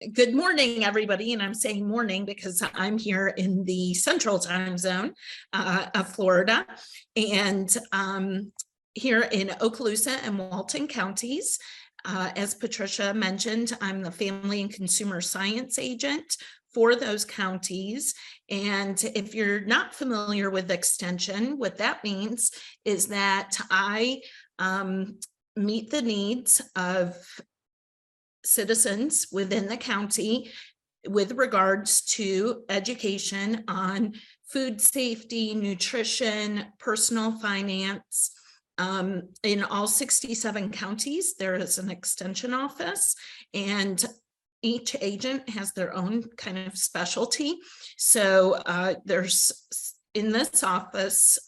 Good morning, everybody. And I'm saying morning because I'm here in the central time zone of Florida. And here in Okaloosa and Walton counties, as Patricia mentioned, I'm the family and consumer science agent for those counties. And if you're not familiar with extension, what that means is that I meet the needs of citizens within the county with regards to education on food safety, nutrition, personal finance. In all 67 counties, there is an extension office, and each agent has their own kind of specialty. So there's in this office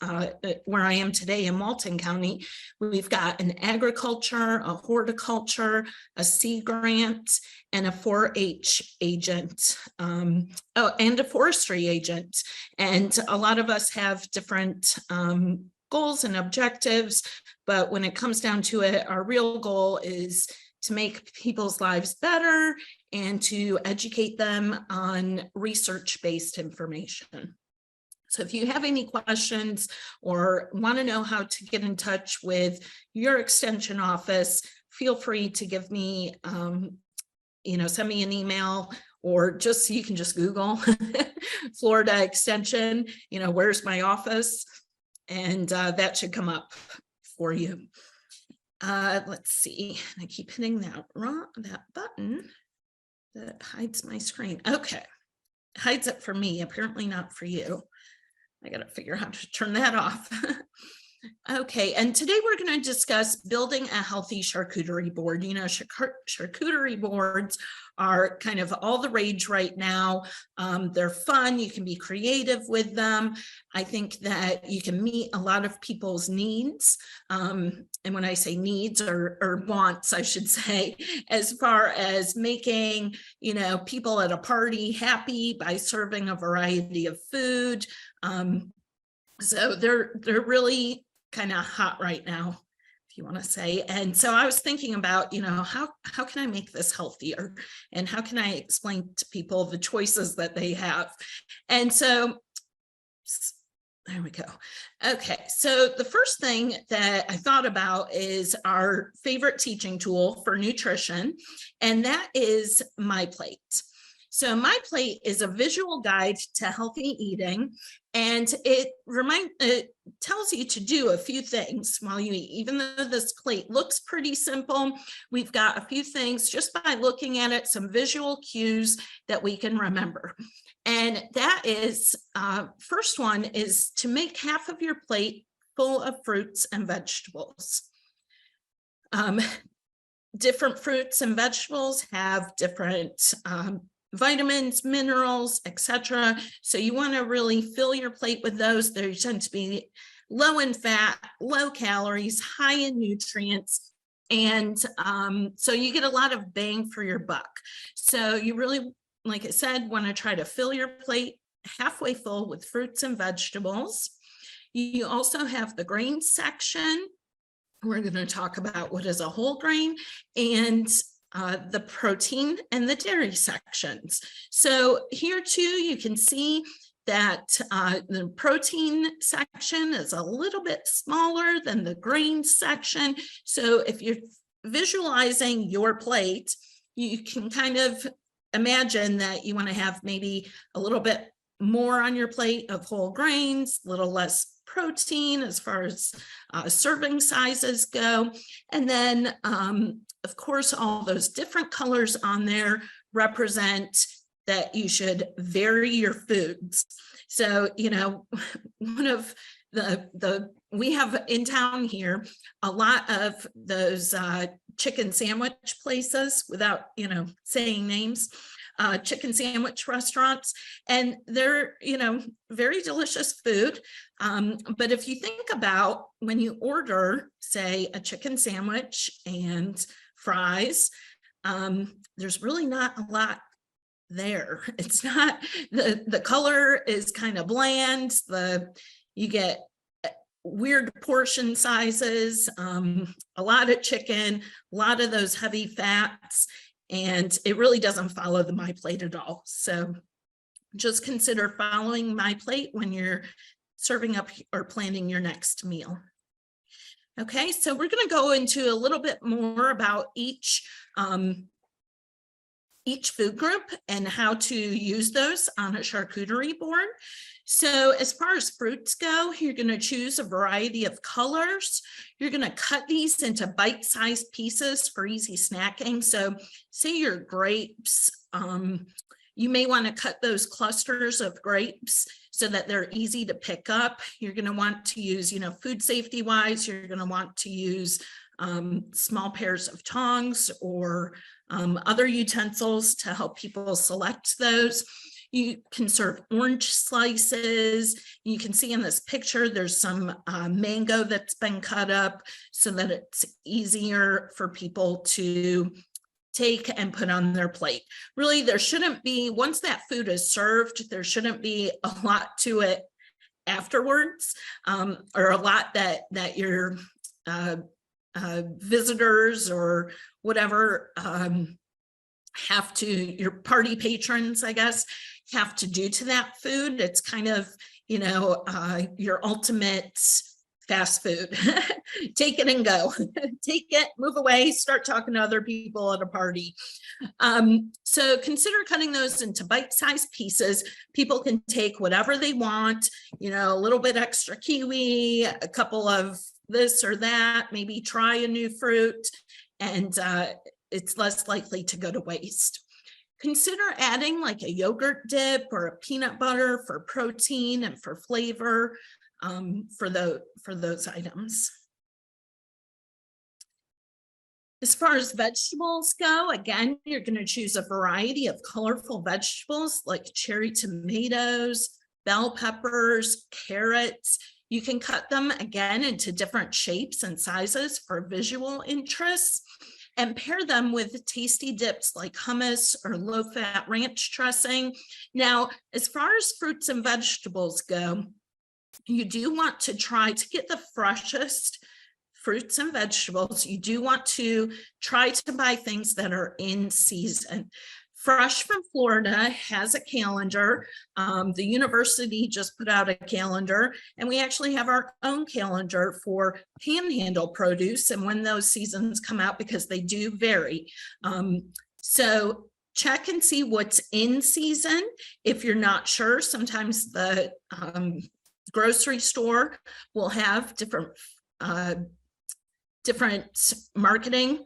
where I am today in Walton County, we've got an agriculture, a horticulture, a sea grant, and a 4-H agent, and a forestry agent. And a lot of us have different goals and objectives, but when it comes down to it, our real goal is to make people's lives better and to educate them on research-based information. So if you have any questions or want to know how to get in touch with your extension office, feel free to give me, send me an email, or you can just Google Florida Extension, where's my office? And that should come up for you. Let's see, I keep hitting that button that hides my screen. Okay, hides it for me, apparently not for you. I got to figure out how to turn that off. Okay, and today we're going to discuss building a healthy charcuterie board. Charcuterie boards are kind of all the rage right now. They're fun. You can be creative with them. I think that you can meet a lot of people's needs. And when I say needs or wants, I should say, as far as making, people at a party happy by serving a variety of food. So they're really kind of hot right now, if you want to say. And so I was thinking about, how can I make this healthier, and how can I explain to people the choices that they have? And so there we go. Okay, so the first thing that I thought about is our favorite teaching tool for nutrition, and that is My Plate. So My Plate is a visual guide to healthy eating, and it tells you to do a few things while you eat. Even though this plate looks pretty simple, we've got a few things just by looking at it, some visual cues that we can remember. And that is, first one is to make half of your plate full of fruits and vegetables. Different fruits and vegetables have different vitamins, minerals, etc. So you want to really fill your plate with those. They tend to be low in fat, low calories, high in nutrients. And so you get a lot of bang for your buck. So you really, like I said, want to try to fill your plate halfway full with fruits and vegetables. You also have the grain section. We're going to talk about what is a whole grain, and the protein and the dairy sections. So here too, you can see that the protein section is a little bit smaller than the grain section. So if you're visualizing your plate, you can kind of imagine that you want to have maybe a little bit more on your plate of whole grains, a little less protein as far as serving sizes go. And then of course, all those different colors on there represent that you should vary your foods. So, one of we have in town here a lot of those chicken sandwich places, without, saying names, chicken sandwich restaurants, and they're, very delicious food. But if you think about when you order, say, a chicken sandwich and fries, there's really not a lot there. It's not, the color is kind of bland. You get weird portion sizes, a lot of chicken, a lot of those heavy fats. and it really doesn't follow the My Plate at all. So just consider following My Plate when you're serving up or planning your next meal. Okay, so we're going to go into a little bit more about each food group and how to use those on a charcuterie board. So as far as fruits go, you're going to choose a variety of colors. You're going to cut these into bite-sized pieces for easy snacking. So say your grapes, you may want to cut those clusters of grapes so that they're easy to pick up. You're going to want to use, food safety wise, you're going to want to use small pairs of tongs or other utensils to help people select those. You can serve orange slices. You can see in this picture, there's some mango that's been cut up so that it's easier for people to take and put on their plate. Really, there shouldn't be, once that food is served, there shouldn't be a lot to it afterwards, or a lot that your visitors or whatever your party patrons, I guess, have to do to that food. It's kind of, your ultimate fast food. Take it and go. Take it, move away, start talking to other people at a party. So consider cutting those into bite-sized pieces. People can take whatever they want, a little bit extra kiwi, a couple of this or that, maybe try a new fruit, and it's less likely to go to waste. Consider adding like a yogurt dip or a peanut butter for protein and for flavor. For those items. As far as vegetables go, again, you're going to choose a variety of colorful vegetables like cherry tomatoes, bell peppers, carrots. You can cut them again into different shapes and sizes for visual interests and pair them with tasty dips like hummus or low-fat ranch dressing. Now, as far as fruits and vegetables go, you do want to try to get the freshest fruits and vegetables. You do want to try to buy things that are in season. Fresh from Florida has a calendar. The university just put out a calendar, and we actually have our own calendar for panhandle produce and when those seasons come out, because they do vary. So check and see what's in season. If you're not sure, sometimes the grocery store will have different marketing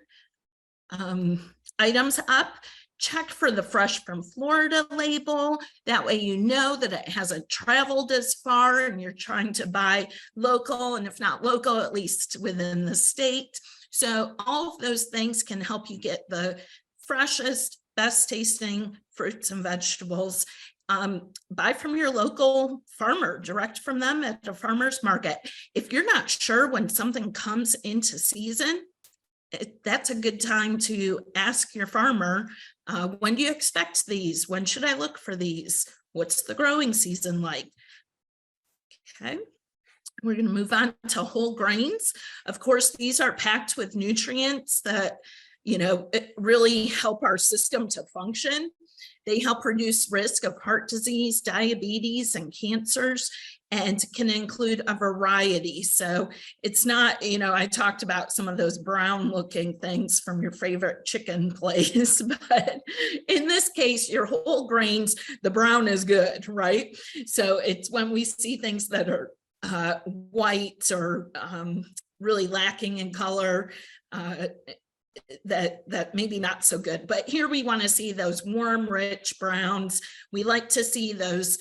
items up. Check for the fresh from Florida label. That way you know that it hasn't traveled as far and you're trying to buy local, and if not local, at least within the state. So all of those things can help you get the freshest, best tasting fruits and vegetables. Buy from your local farmer, direct from them at a farmer's market. If you're not sure when something comes into season, that's a good time to ask your farmer, when do you expect these? When should I look for these? What's the growing season like? Okay. We're going to move on to whole grains. Of course, these are packed with nutrients that, really help our system to function. They help reduce risk of heart disease, diabetes, and cancers, and can include a variety. So it's not, I talked about some of those brown looking things from your favorite chicken place, but in this case, your whole grains, the brown is good, right? So it's when we see things that are white or really lacking in color, that maybe not so good. But here we want to see those warm, rich browns. We like to see those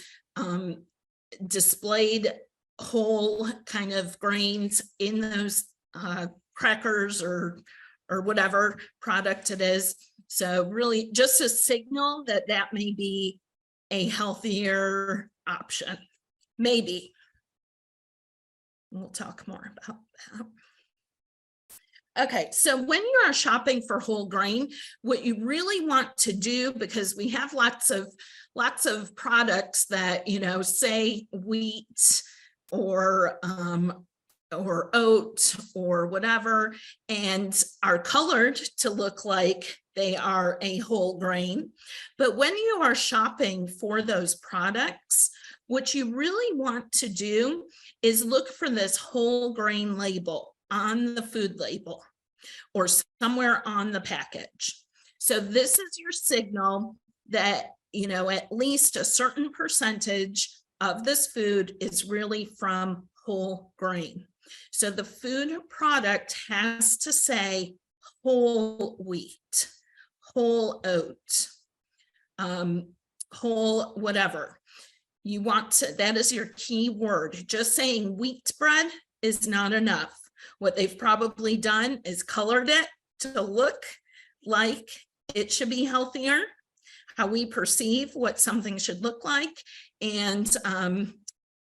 displayed whole kind of grains in those crackers or whatever product it is. So really just a signal that that may be a healthier option, maybe. We'll talk more about that. Okay, so when you are shopping for whole grain, what you really want to do, because we have lots of products that, say wheat or oat or whatever, and are colored to look like they are a whole grain. But when you are shopping for those products, what you really want to do is look for this whole grain label on the food label or somewhere on the package. So this is your signal that, you know, at least a certain percentage of this food is really from whole grain. So the food product has to say whole wheat, whole oat, whole whatever. You want to, that is your key word. Just saying wheat bread is not enough. What they've probably done is colored it to look like it should be healthier, how we perceive what something should look like. And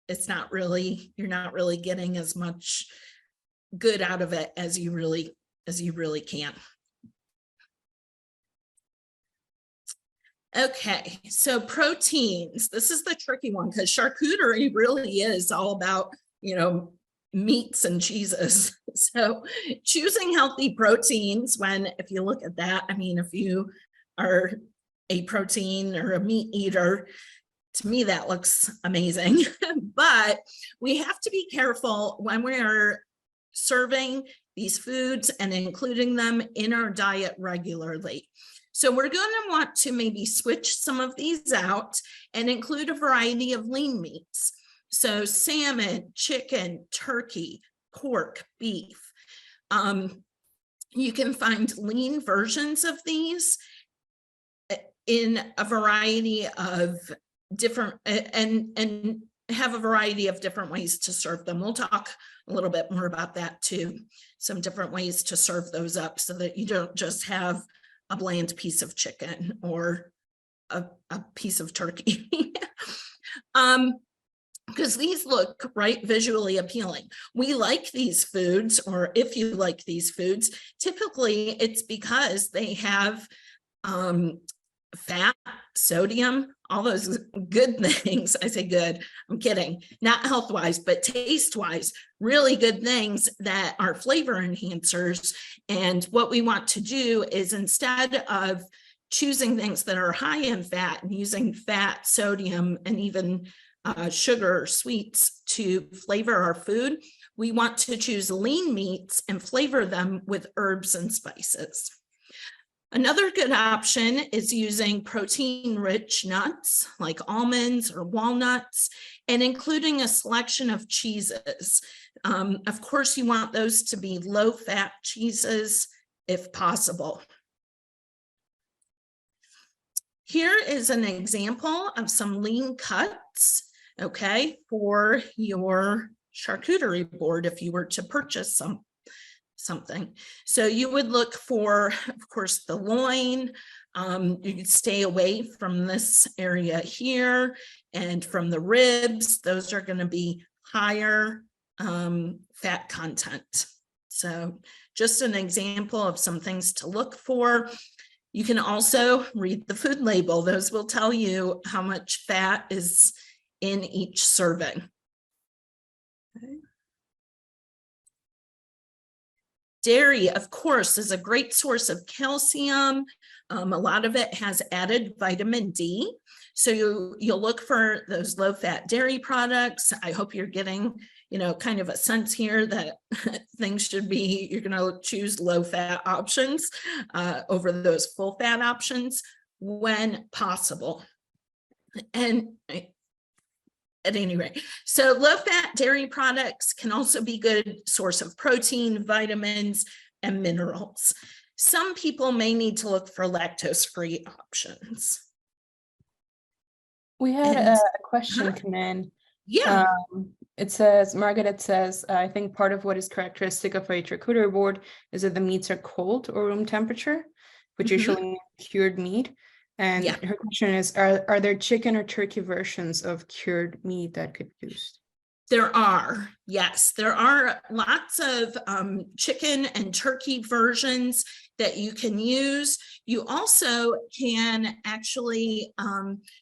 it's not really, you're not really getting as much good out of it as you really can. Okay, so proteins. This is the tricky one because charcuterie really is all about, you know, meats and cheeses. So choosing healthy proteins when, if you look at that, I mean, if you are a protein or a meat eater, to me, that looks amazing. But we have to be careful when we are serving these foods and including them in our diet regularly. So we're going to want to maybe switch some of these out and include a variety of lean meats. So salmon, chicken, turkey, pork, beef. You can find lean versions of these in a variety of different and have a variety of different ways to serve them. We'll talk a little bit more about that too. Some different ways to serve those up so that you don't just have a bland piece of chicken or a piece of turkey. Because these look visually appealing. We like these foods, or if you like these foods, typically it's because they have fat, sodium, all those good things. I say good, I'm kidding, not health-wise, but taste-wise, really good things that are flavor enhancers. And what we want to do is, instead of choosing things that are high in fat and using fat, sodium, and even sugar or sweets to flavor our food, we want to choose lean meats and flavor them with herbs and spices. Another good option is using protein-rich nuts like almonds or walnuts and including a selection of cheeses. Of course, you want those to be low-fat cheeses if possible. Here is an example of some lean cuts, okay, for your charcuterie board if you were to purchase something. So you would look for, of course, the loin. You could stay away from this area here and from the ribs. Those are going to be higher fat content. So just an example of some things to look for. You can also read the food label. Those will tell you how much fat is in each serving. Okay. Dairy, of course, is a great source of calcium. A lot of it has added vitamin D. So you'll look for those low-fat dairy products. I hope you're getting, you know, kind of a sense here that things should be, you're going to choose low-fat options over those full-fat options when possible. And at any rate, so low-fat dairy products can also be a good source of protein, vitamins, and minerals. Some people may need to look for lactose-free options. We had a question come in. Yeah. It says, Margaret says, I think part of what is characteristic of a charcuterie board is that the meats are cold or room temperature, which usually means cured meat. And her question is, are there chicken or turkey versions of cured meat that could be used? There are, yes, there are lots of chicken and turkey versions that you can use. You also can actually,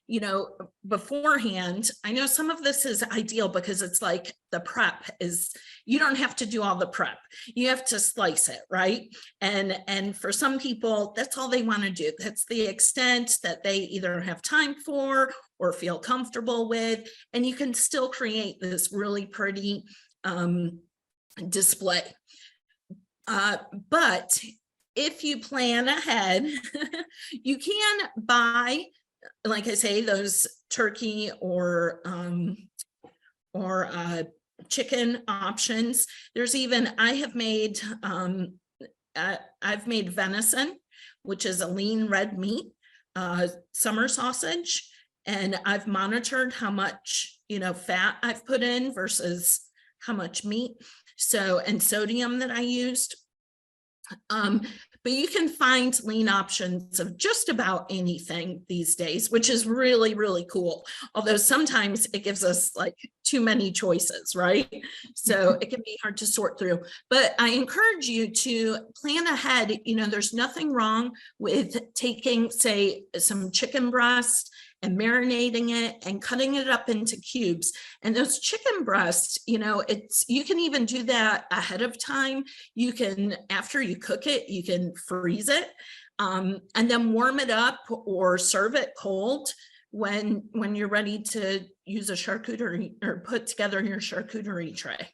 you know, beforehand, I know some of this is ideal because it's like the prep is, you don't have to do all the prep. You have to slice it, right? And for some people, that's all they want to do. That's the extent that they either have time for or feel comfortable with. And you can still create this really pretty display. But if you plan ahead, you can buy, like I say, those turkey or chicken options. There's even, I've made venison, which is a lean red meat, summer sausage, and I've monitored how much, you know, fat I've put in versus how much meat, so, and sodium that I used. But you can find lean options of just about anything these days, which is really, really cool. Although sometimes it gives us like too many choices, right? So it can be hard to sort through. But I encourage you to plan ahead. You know, there's nothing wrong with taking, say, some chicken breast and marinating it and cutting it up into cubes. And those chicken breasts, you know, you can even do that ahead of time. You can, after you cook it, you can freeze it and then warm it up or serve it cold when you're ready to use a charcuterie or put together your charcuterie tray.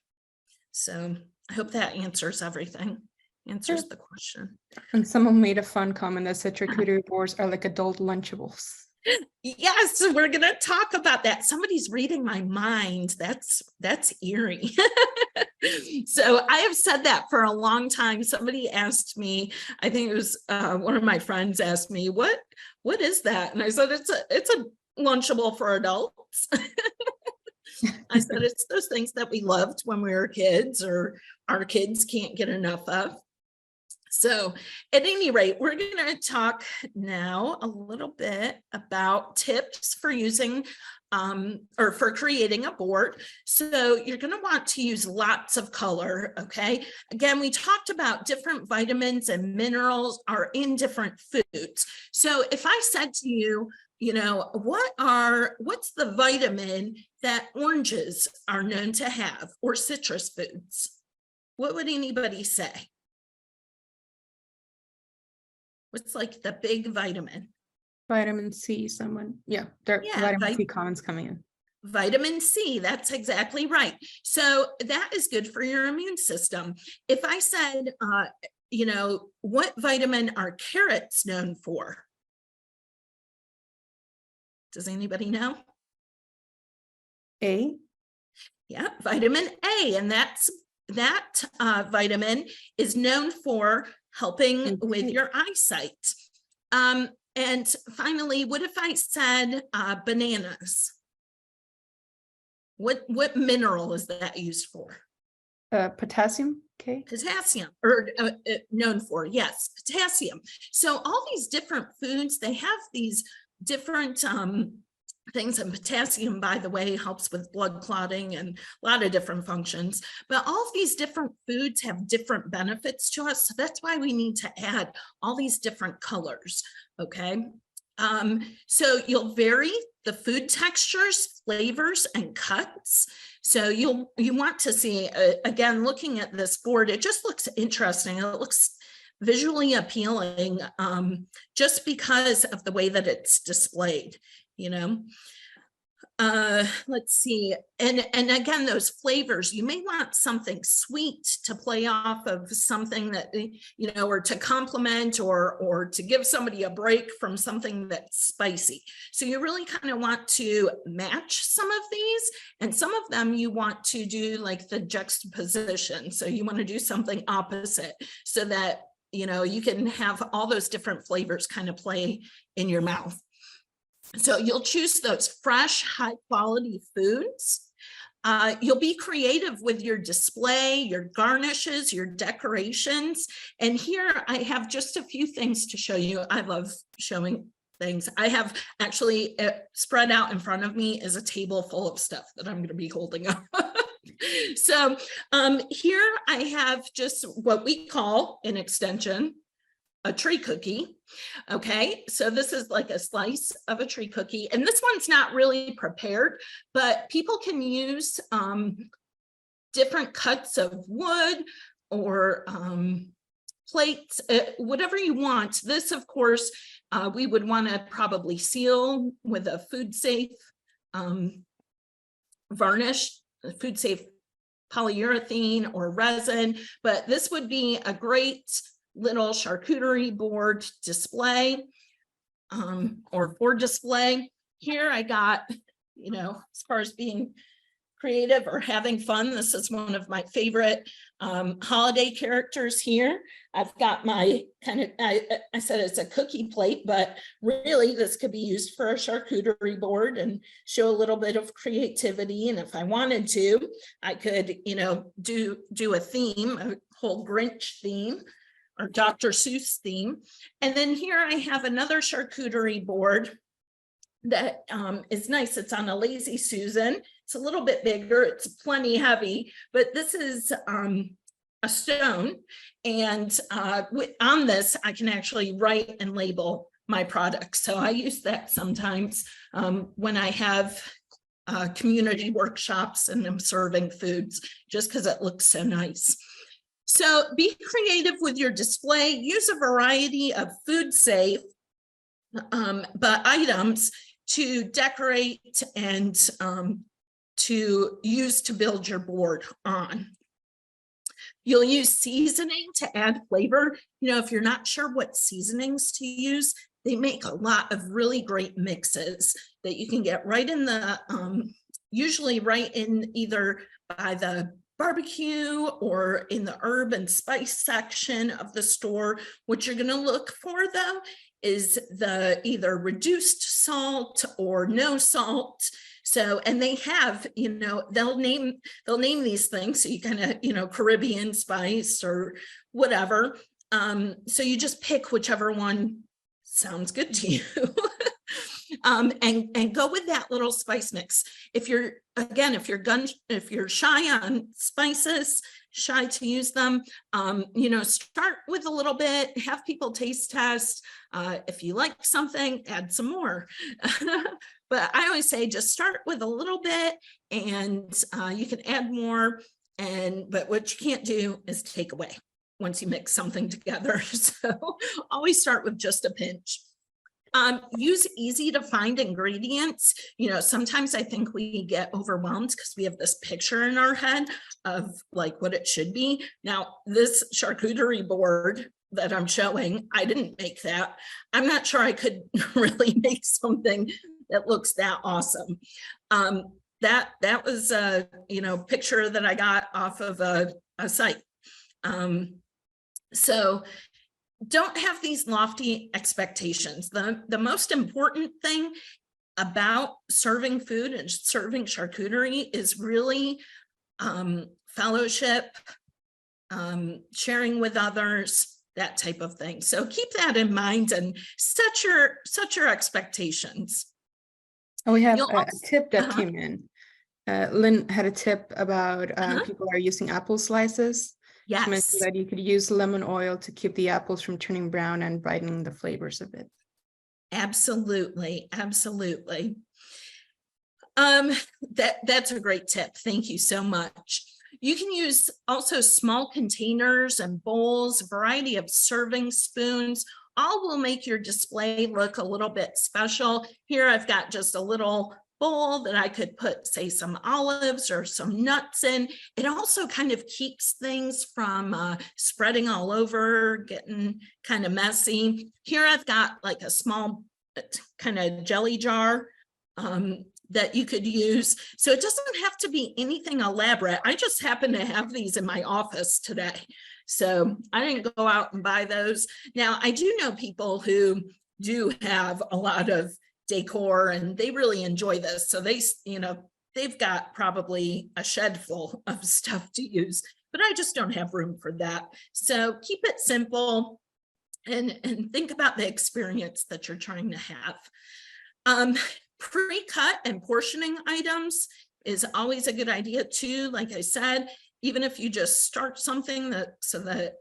So I hope that answers everything, answers the question. And someone made a fun comment that said charcuterie boards are like adult Lunchables. Yes, we're going to talk about that. Somebody's reading my mind. That's eerie. So I have said that for a long time. Somebody asked me, I think it was one of my friends asked me, what is that? And I said, it's a Lunchable for adults. I said, it's those things that we loved when we were kids or our kids can't get enough of. So at any rate, we're going to talk now a little bit about tips for using or for creating a board. So you're going to want to use lots of color. Okay. Again, we talked about different vitamins and minerals are in different foods. So if I said to you, you know, what's the vitamin that oranges are known to have or citrus foods? What would anybody say? What's like the big vitamin? Vitamin C, someone. Yeah, there are vitamin C comments coming in. Vitamin C, that's exactly right. So that is good for your immune system. If I said, you know, what vitamin are carrots known for? Does anybody know? A? Yeah, vitamin A, and that vitamin is known for helping with your eyesight. And finally, what if I said bananas? What mineral is that used for? Potassium. Okay. Potassium, or known for, yes, potassium. So all these different foods, they have these different things, and potassium, by the way, helps with blood clotting and a lot of different functions. But all of these different foods have different benefits to us. So that's why we need to add all these different colors. Okay. So you'll vary the food textures, flavors, and cuts. So you want to see, again, looking at this board, it just looks interesting. It looks visually appealing just because of the way that it's displayed, you know. Let's see, and again, those flavors, you may want something sweet to play off of something that, you know, or to complement or to give somebody a break from something that's spicy. So you really kind of want to match some of these, and some of them you want to do like the juxtaposition. So you want to do something opposite so that, you know, you can have all those different flavors kind of play in your mouth. So you'll choose those fresh, high quality foods. You'll be creative with your display, your garnishes, your decorations. And here I have just a few things to show you. I love showing things. I have actually spread out in front of me is a table full of stuff that I'm going to be holding up. So here I have just what we call an extension. a tree cookie. Okay, so this is like a slice of a tree cookie, and this one's not really prepared, but people can use different cuts of wood or plates, whatever you want. This, of course, we would want to probably seal with a food safe varnish, food safe polyurethane or resin, but this would be a great little charcuterie board display or for display. Here I got, you know, as far as being creative or having fun, this is one of my favorite holiday characters here. I've got my kind of, I said it's a cookie plate, but really this could be used for a charcuterie board and show a little bit of creativity. And if I wanted to, I could, you know, do a theme, a whole Grinch theme or Dr. Seuss theme. And then here I have another charcuterie board that is nice. It's on a Lazy Susan. It's a little bit bigger. It's plenty heavy, but this is a stone. And on this, I can actually write and label my products. So I use that sometimes when I have community workshops and I'm serving foods, just because it looks so nice. So be creative with your display. Use a variety of food safe but items to decorate and to use to build your board on. You'll use seasoning to add flavor. You know, if you're not sure what seasonings to use, they make a lot of really great mixes that you can get right in the, usually right in either by the barbecue or in the herb and spice section of the store. What you're going to look for though is the either reduced salt or no salt. So, and they have, you know, they'll name these things. So you kind of, you know, Caribbean spice or whatever. So you just pick whichever one sounds good to you. And go with that little spice mix. If you're, again, if you're shy on spices, shy to use them, you know, start with a little bit, have people taste test. If you like something, add some more. But I always say just start with a little bit and you can add more. But what you can't do is take away once you mix something together. So always start with just a pinch. Use easy to find ingredients. You know, sometimes I think we get overwhelmed because we have this picture in our head of like what it should be. Now, this charcuterie board that I'm showing, I didn't make that. I'm not sure I could really make something that looks that awesome. That was a, you know, picture that I got off of a site. So don't have these lofty expectations. The most important thing about serving food and serving charcuterie is really fellowship, sharing with others, that type of thing. So keep that in mind and set your expectations. Oh, we have a tip that came in. Lynn had a tip about people are using apple slices. Yes. She mentioned that you could use lemon oil to keep the apples from turning brown and brighten the flavors a bit. Absolutely, absolutely. That's a great tip. Thank you so much. You can use also small containers and bowls, a variety of serving spoons. All will make your display look a little bit special. Here I've got just a little bowl that I could put, say, some olives or some nuts in. It also kind of keeps things from spreading all over, getting kind of messy. Here I've got like a small kind of jelly jar that you could use. So it doesn't have to be anything elaborate. I just happen to have these in my office today. So I didn't go out and buy those. Now, I do know people who do have a lot of decor and they really enjoy this. So they, you know, they've got probably a shed full of stuff to use, but I just don't have room for that. So keep it simple and think about the experience that you're trying to have. Pre-cut and portioning items is always a good idea too. Like I said, even if you just start something so that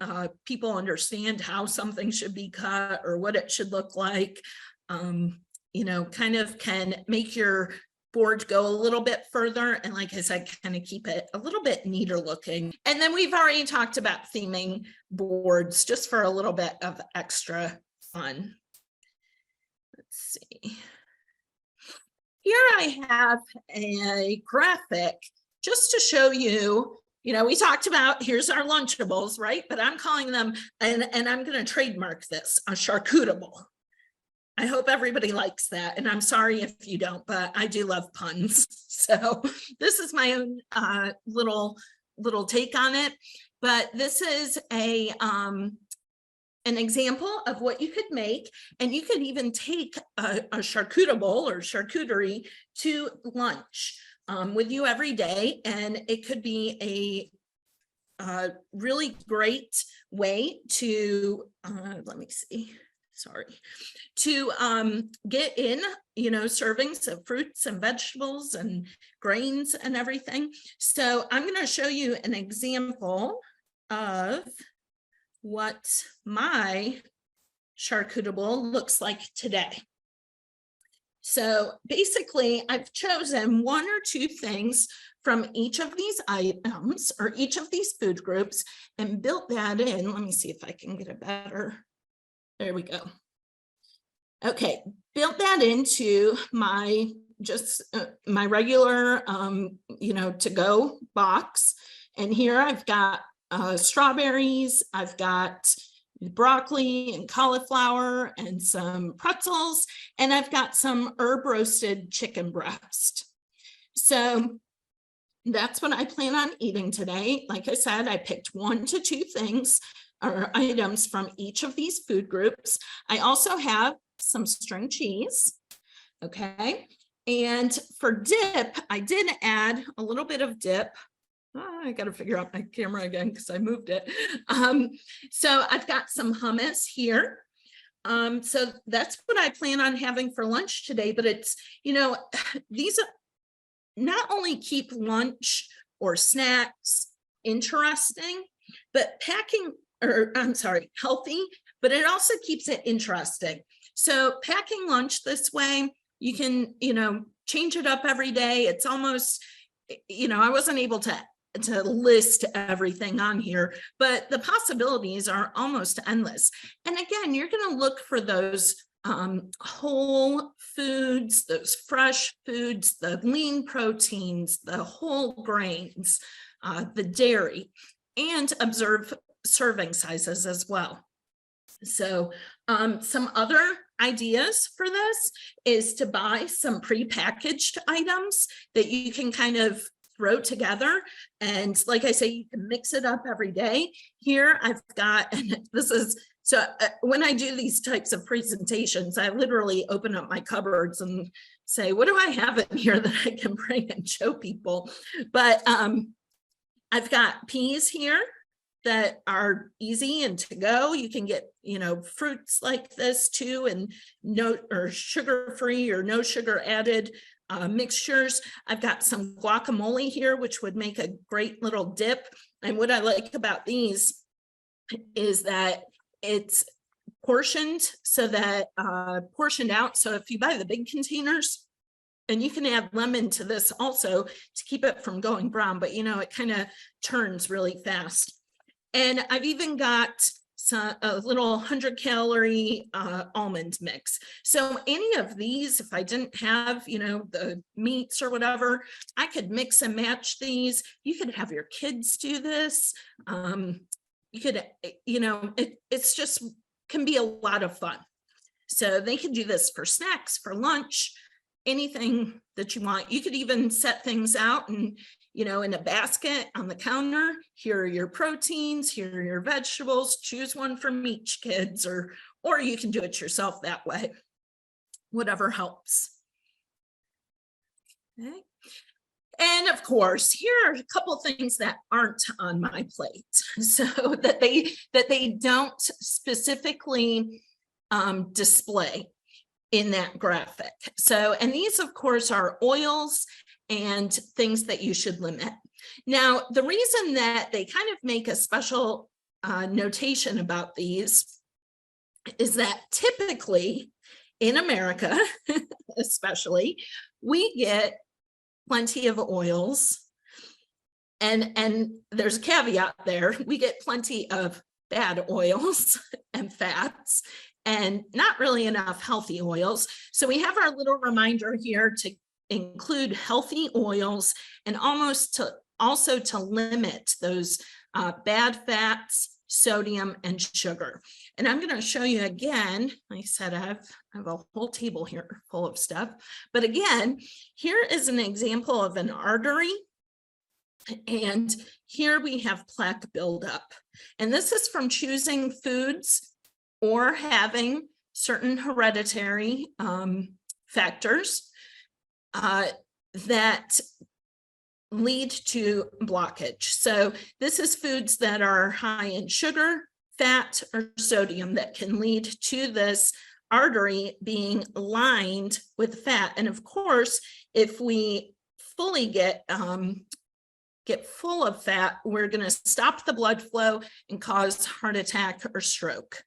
people understand how something should be cut or what it should look like, you know, kind of can make your board go a little bit further. And like I said, kind of keep it a little bit neater looking. And then we've already talked about theming boards just for a little bit of extra fun. Let's see. Here I have a graphic just to show you, you know, we talked about, here's our Lunchables, right? But I'm calling them, and I'm going to trademark this, a charcutable. I hope everybody likes that. And I'm sorry if you don't, but I do love puns. So this is my own little take on it. But this is an example of what you could make. And you could even take a charcutable or charcuterie to lunch with you every day. And it could be a really great way to, let me see. Sorry, to get in, you know, servings of fruits and vegetables and grains and everything. So I'm going to show you an example of what my charcutable looks like today. So basically, I've chosen one or two things from each of these items or each of these food groups and built that in. Let me see if I can get a better. There we go. Okay, built that into my my regular, you know, to-go box. And here I've got strawberries, I've got broccoli and cauliflower and some pretzels, and I've got some herb roasted chicken breast. So that's what I plan on eating today. Like I said, I picked 1 to 2 things or items from each of these food groups. I also have some string cheese, okay? And for dip, I did add a little bit of dip. Oh, I gotta figure out my camera again because I moved it. So I've got some hummus here. So that's what I plan on having for lunch today, but it's, you know, these not only keep lunch or snacks interesting, but healthy, but it also keeps it interesting. So packing lunch this way, you can, you know, change it up every day. It's almost, you know, I wasn't able to list everything on here, but the possibilities are almost endless. And again, you're going to look for those whole foods, those fresh foods, the lean proteins, the whole grains, the dairy, and observe serving sizes as well. So some other ideas for this is to buy some prepackaged items that you can kind of throw together. And like I say, you can mix it up every day. Here I've got, and this is, so when I do these types of presentations, I literally open up my cupboards and say, what do I have in here that I can bring and show people? But I've got peas here that are easy and to go. You can get, you know, fruits like this too, and sugar-free or no sugar added mixtures. I've got some guacamole here, which would make a great little dip. And what I like about these is that it's portioned so that portioned out. So if you buy the big containers, and you can add lemon to this also to keep it from going brown, but you know, it kind of turns really fast. And I've even got a little 100-calorie almond mix. So any of these, if I didn't have, you know, the meats or whatever, I could mix and match these. You could have your kids do this. You could, you know, it's just can be a lot of fun. So they can do this for snacks, for lunch, anything that you want. You could even set things out and, you know, in a basket on the counter. Here are your proteins, here are your vegetables, choose one from each, kids, or you can do it yourself that way, whatever helps. Okay. And of course, here are a couple of things that aren't on my plate, so that they don't specifically display in that graphic. So, and these of course are oils and things that you should limit. Now, the reason that they kind of make a special notation about these is that typically in America, especially, we get plenty of oils, and there's a caveat there. We get plenty of bad oils and fats, and not really enough healthy oils. So we have our little reminder here to include healthy oils, and also to limit those bad fats, sodium, and sugar. And I'm going to show you again. Like I said, I have a whole table here full of stuff. But again, here is an example of an artery. And here we have plaque buildup. And this is from choosing foods or having certain hereditary factors that lead to blockage. So this is foods that are high in sugar, fat, or sodium that can lead to this artery being lined with fat. And of course, if we fully get full of fat, we're going to stop the blood flow and cause heart attack or stroke.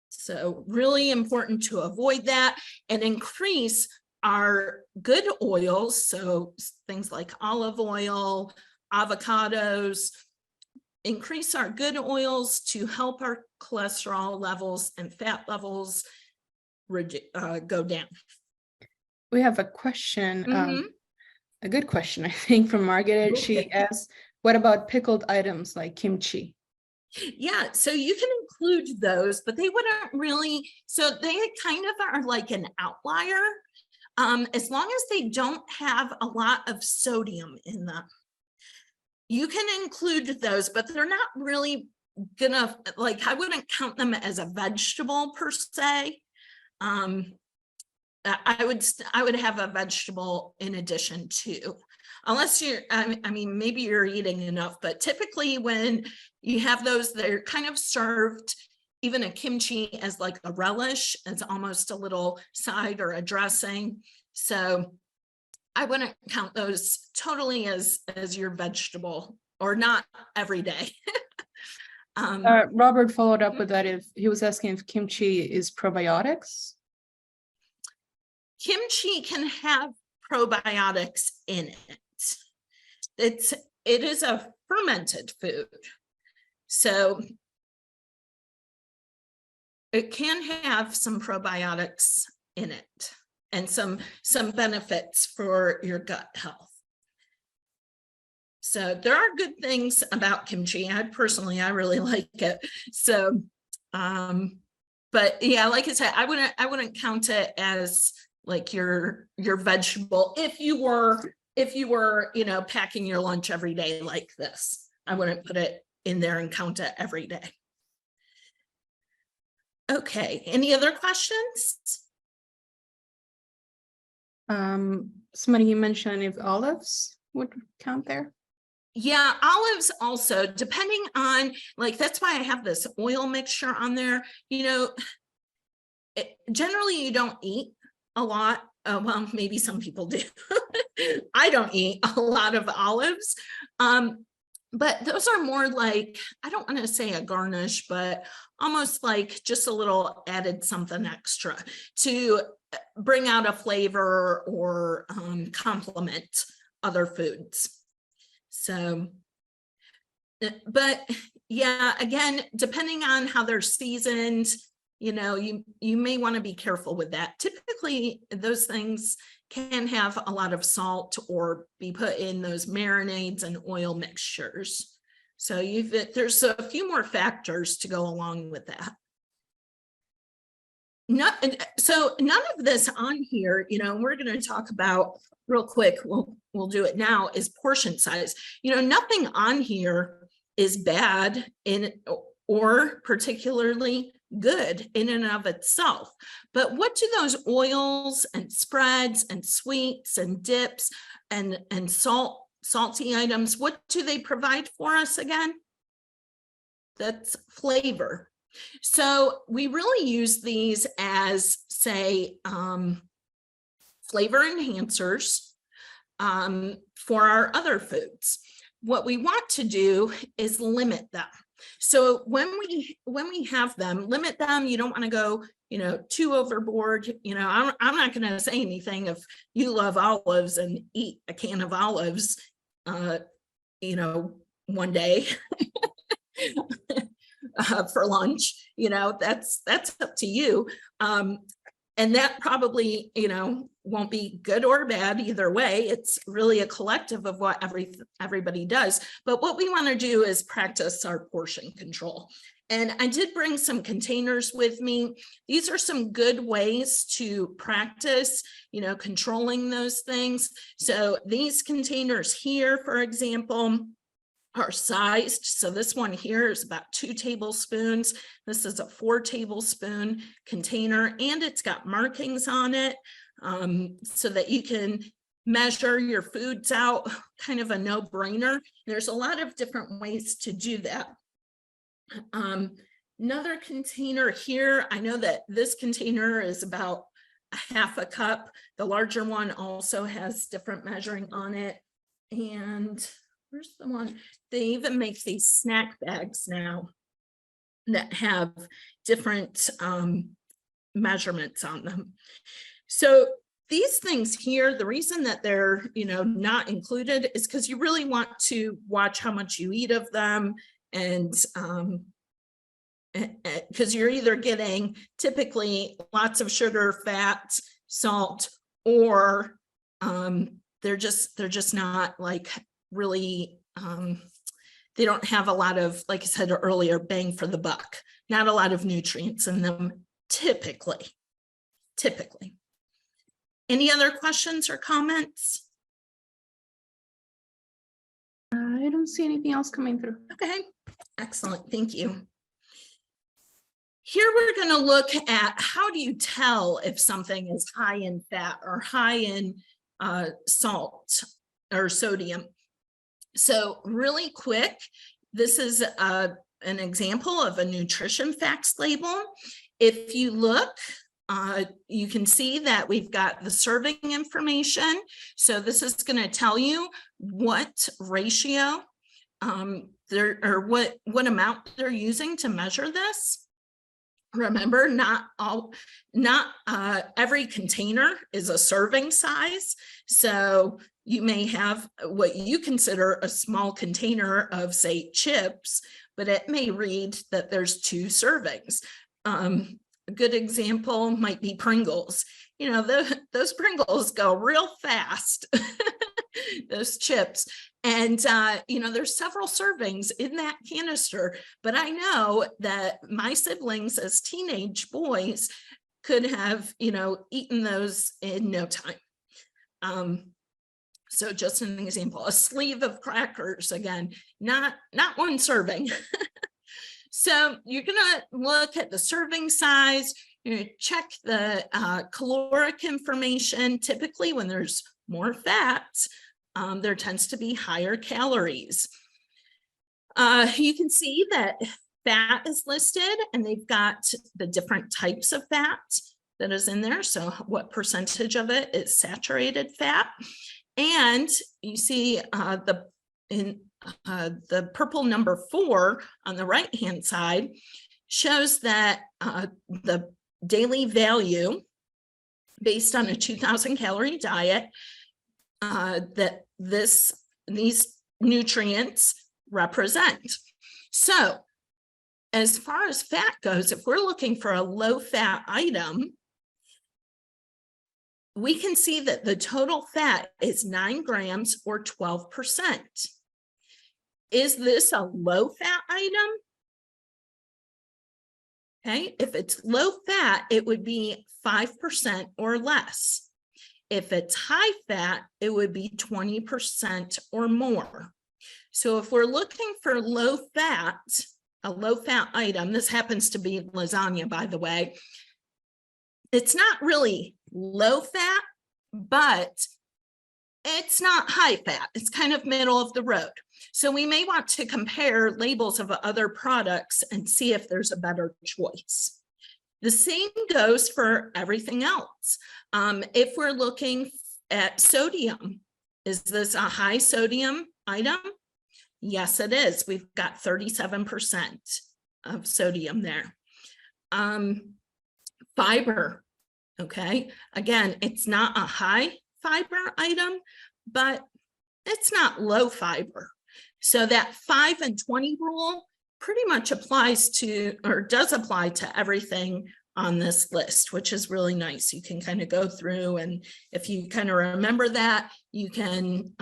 So really important to avoid that and increase our good oils. So things like olive oil, avocados, increase our good oils to help our cholesterol levels and fat levels go down. We have a question, a good question, I think, from Margaret. She asks, what about pickled items like kimchi? Yeah, so you can include those, but they wouldn't really, so they kind of are like an outlier, as long as they don't have a lot of sodium in them. You can include those, but they're not really gonna, like, I wouldn't count them as a vegetable per se. I would have a vegetable in addition to, unless you're, I mean, maybe you're eating enough, but typically when you have those, they're kind of served, even a kimchi, as like a relish, as almost a little side or a dressing. So I wouldn't count those totally as your vegetable, or not every day. Robert followed up with that. If he was asking if kimchi is probiotics. Kimchi can have probiotics in it. It is a fermented food, so it can have some probiotics in it and some benefits for your gut health. So there are good things about kimchi. I really like it. So, but yeah, like I said, I wouldn't count it as like your vegetable if you were, you know, packing your lunch every day like this. I wouldn't put it in there and count it every day. Okay, any other questions? Somebody mentioned if olives would count there. Yeah, olives also, depending on, like, that's why I have this oil mixture on there. You know, generally you don't eat a lot. Well, maybe some people do. I don't eat a lot of olives. But those are more like, I don't want to say a garnish, but almost like just a little added something extra to bring out a flavor or complement other foods. So, but yeah, again, depending on how they're seasoned, you know, you may want to be careful with that. Typically, those things can have a lot of salt or be put in those marinades and oil mixtures. So there's a few more factors to go along with that. So none of this on here, you know, we're going to talk about real quick, we'll do it now, is portion size. You know, nothing on here is bad or particularly good in and of itself. But what do those oils and spreads and sweets and dips and salty items, what do they provide for us again? That's flavor. So we really use these as, say, flavor enhancers for our other foods. what we want to do is limit them. So when we have them, limit them. You don't want to go, too overboard. I'm not going to say anything if you love olives and eat a can of olives, one day for lunch. That's up to you. And that probably, won't be good or bad either way. It's really a collective of what everybody does. But what we want to do is practice our portion control. And I did bring some containers with me. These are some good ways to practice, controlling those things. So these containers here, for example, are sized. So this one here is about 2 tablespoons. This is a 4 tablespoon container, and it's got markings on it so that you can measure your foods out, kind of a no-brainer. There's a lot of different ways to do that. Another container here, I know that this container is about a 1/2 cup. The larger one also has different measuring on it. And where's the one? They even make these snack bags now that have different measurements on them. So these things here, the reason that they're, not included is because you really want to watch how much you eat of them. And because you're either getting typically lots of sugar, fat, salt, or they're just not like really, they don't have a lot of, like I said earlier, bang for the buck, not a lot of nutrients in them typically. Any other questions or comments? I don't see anything else coming through. Okay, excellent, thank you. Here we're going to look at how do you tell if something is high in fat or high in salt or sodium. So really quick, this is an example of a nutrition facts label. If you look, you can see that we've got the serving information. So this is going to tell you what ratio what amount they're using to measure this. Remember, not every container is a serving size. So you may have what you consider a small container of, say, chips, but it may read that there's 2 servings. A good example might be Pringles. Those Pringles go real fast, those chips. And, there's several servings in that canister, but I know that my siblings as teenage boys could have, eaten those in no time. So just an example, a sleeve of crackers, again, not 1 serving. So you're going to look at the serving size, check the caloric information. Typically when there's more fat, there tends to be higher calories. You can see that fat is listed, and they've got the different types of fat that is in there. So what percentage of it is saturated fat? And you see the purple number 4 on the right-hand side shows that the daily value based on a 2,000 calorie diet that these nutrients represent. So as far as fat goes, if we're looking for a low fat item, we can see that the total fat is 9 grams or 12%. Is this a low fat item? Okay, if it's low fat, it would be 5% or less. If it's high fat, it would be 20% or more. So if we're looking for low fat, a low fat item, this happens to be lasagna, by the way. It's not really low fat, but it's not high fat. It's kind of middle of the road. So we may want to compare labels of other products and see if there's a better choice. The same goes for everything else. If we're looking at sodium, is this a high sodium item? Yes, it is. We've got 37% of sodium there. Fiber, okay. Again, it's not a high fiber item, but it's not low fiber. So that 5 and 20 rule pretty much applies to, or does apply to everything on this list, which is really nice. You can kind of go through, and if you kind of remember that, you can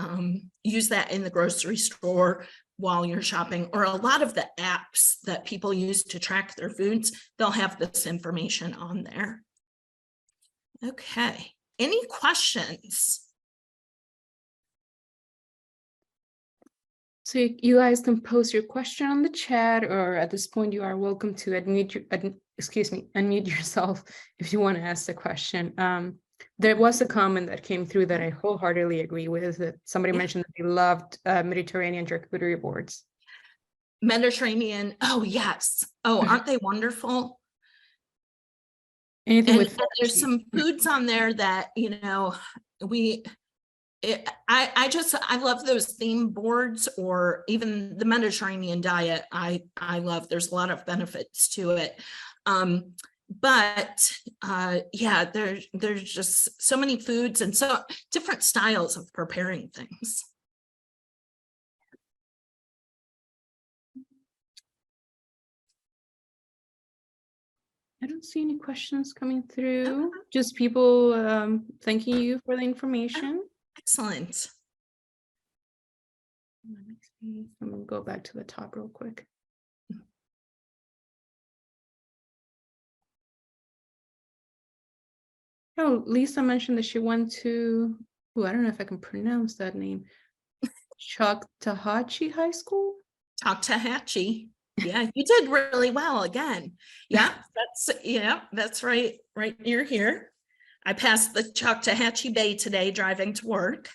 use that in the grocery store while you're shopping, or a lot of the apps that people use to track their foods, they'll have this information on there. Okay, any questions? So you guys can post your question on the chat, or at this point you are welcome to unmute yourself if you want to ask the question. There was a comment that came through that I wholeheartedly agree with, that somebody mentioned that they loved Mediterranean charcuterie boards. Mediterranean, oh yes. Oh, aren't they wonderful? Anything And with there's some foods on there that, you know, I love those theme boards, or even the Mediterranean diet. I love, there's a lot of benefits to it. But yeah, there's just so many foods and so different styles of preparing things. I don't see any questions coming through. Just people thanking you for the information. Excellent. I'm gonna go back to the top real quick. Oh, Lisa mentioned that she went to, I don't know if I can pronounce that name, Charcuterie High School? Charcuterie. Yeah, you did really well again. Yeah, that's right near here. I passed the Charcuterie Bay today driving to work.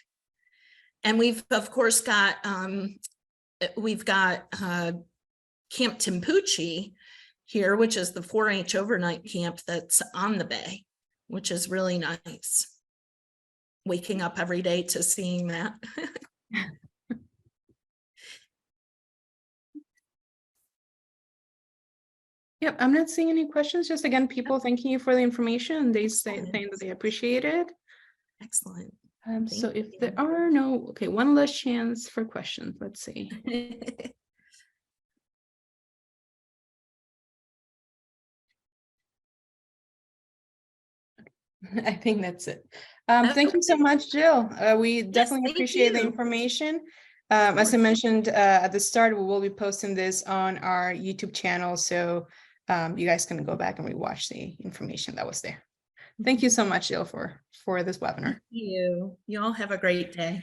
And we've of course got Camp Timpucci here, which is the 4-H overnight camp that's on the bay, which is really nice. Waking up every day to seeing that. Yep, I'm not seeing any questions. Just again, people thanking you for the information. They saying that they appreciate it. Excellent. So if there are no, okay, one last chance for questions. Let's see. I think that's it. Thank you so much, Jill. We definitely appreciate the information. As I mentioned at the start, we will be posting this on our YouTube channel, so you guys can go back and rewatch the information that was there. Thank you so much, Jill, for this webinar. Thank you. You all have a great day.